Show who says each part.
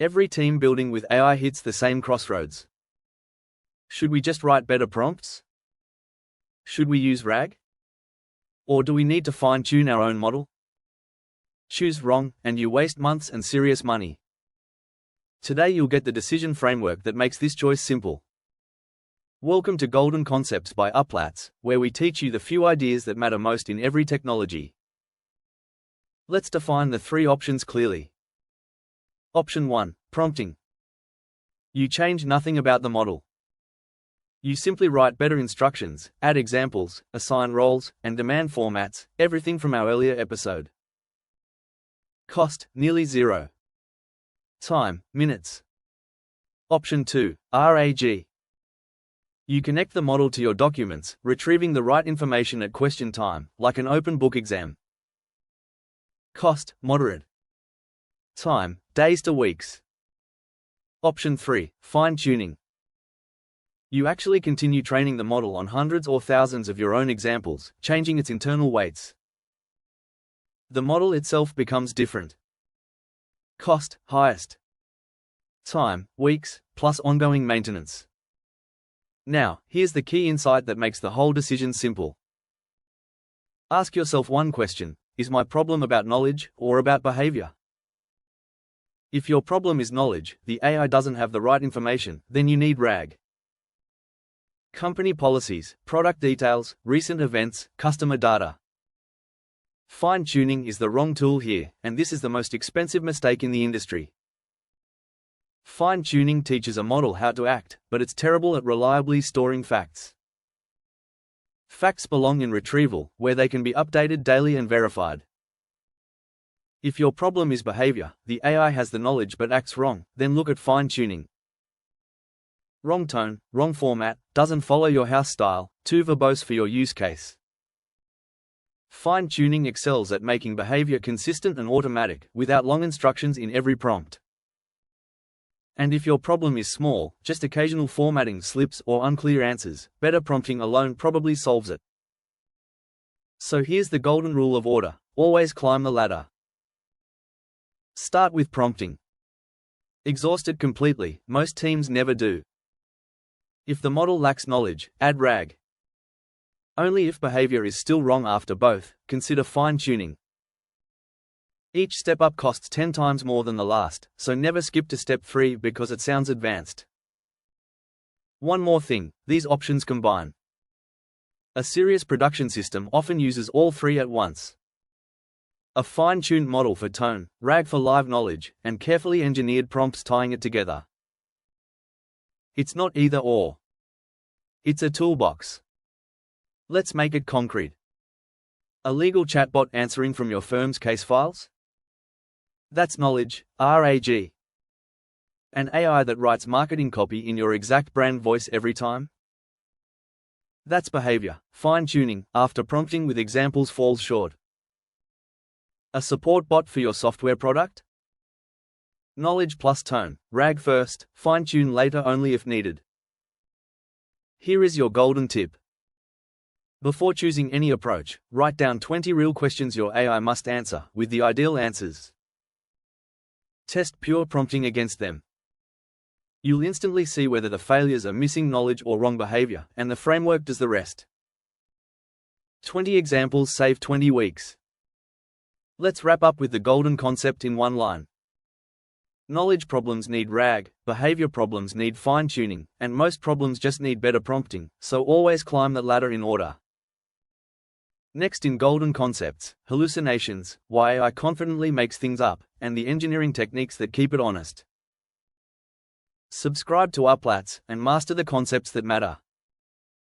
Speaker 1: Every team building with AI hits the same crossroads. Should we just write better prompts? Should we use RAG? Or do we need to fine-tune our own model? Choose wrong, and you waste months and serious money. Today you'll get the decision framework that makes this choice simple. Welcome to Golden Concepts by Uplatz, where we teach you the few ideas that matter most in every technology. Let's define the three options clearly. Option 1. Prompting. You change nothing about the model. You simply write better instructions, add examples, assign roles, and demand formats, everything from our earlier episode. Cost, nearly zero. Time, minutes. Option 2. RAG. You connect the model to your documents, retrieving the right information at question time, like an open book exam. Cost, moderate. Time, days to weeks. Option 3. Fine-tuning. You actually continue training the model on hundreds or thousands of your own examples, changing its internal weights. The model itself becomes different. Cost, highest. Time, weeks, plus ongoing maintenance. Now, here's the key insight that makes the whole decision simple. Ask yourself one question: is my problem about knowledge or about behavior? If your problem is knowledge, the AI doesn't have the right information, then you need RAG. Company policies, product details, recent events, customer data. Fine-tuning is the wrong tool here, and this is the most expensive mistake in the industry. Fine-tuning teaches a model how to act, but it's terrible at reliably storing facts. Facts belong in retrieval, where they can be updated daily and verified. If your problem is behavior, the AI has the knowledge but acts wrong, then look at fine-tuning. Wrong tone, wrong format, doesn't follow your house style, too verbose for your use case. Fine-tuning excels at making behavior consistent and automatic, without long instructions in every prompt. And if your problem is small, just occasional formatting slips or unclear answers, better prompting alone probably solves it. So here's the golden rule of order: always climb the ladder. Start with prompting. Exhaust it completely, most teams never do. If the model lacks knowledge, add RAG. Only if behavior is still wrong after both, consider fine-tuning. Each step up costs 10 times more than the last, so never skip to step 3 because it sounds advanced. One more thing, these options combine. A serious production system often uses all three at once. A fine-tuned model for tone, RAG for live knowledge, and carefully engineered prompts tying it together. It's not either or. It's a toolbox. Let's make it concrete. A legal chatbot answering from your firm's case files? That's knowledge, RAG. An AI that writes marketing copy in your exact brand voice every time? That's behavior, fine-tuning, after prompting with examples falls short. A support bot for your software product? Knowledge plus tone, RAG first, fine-tune later only if needed. Here is your golden tip. Before choosing any approach, write down 20 real questions your AI must answer, with the ideal answers. Test pure prompting against them. You'll instantly see whether the failures are missing knowledge or wrong behavior, and the framework does the rest. 20 examples save 20 weeks. Let's wrap up with the golden concept in one line. Knowledge problems need RAG, behavior problems need fine-tuning, and most problems just need better prompting, so always climb the ladder in order. Next in Golden Concepts, hallucinations, why AI confidently makes things up, and the engineering techniques that keep it honest. Subscribe to Uplatz, and master the concepts that matter.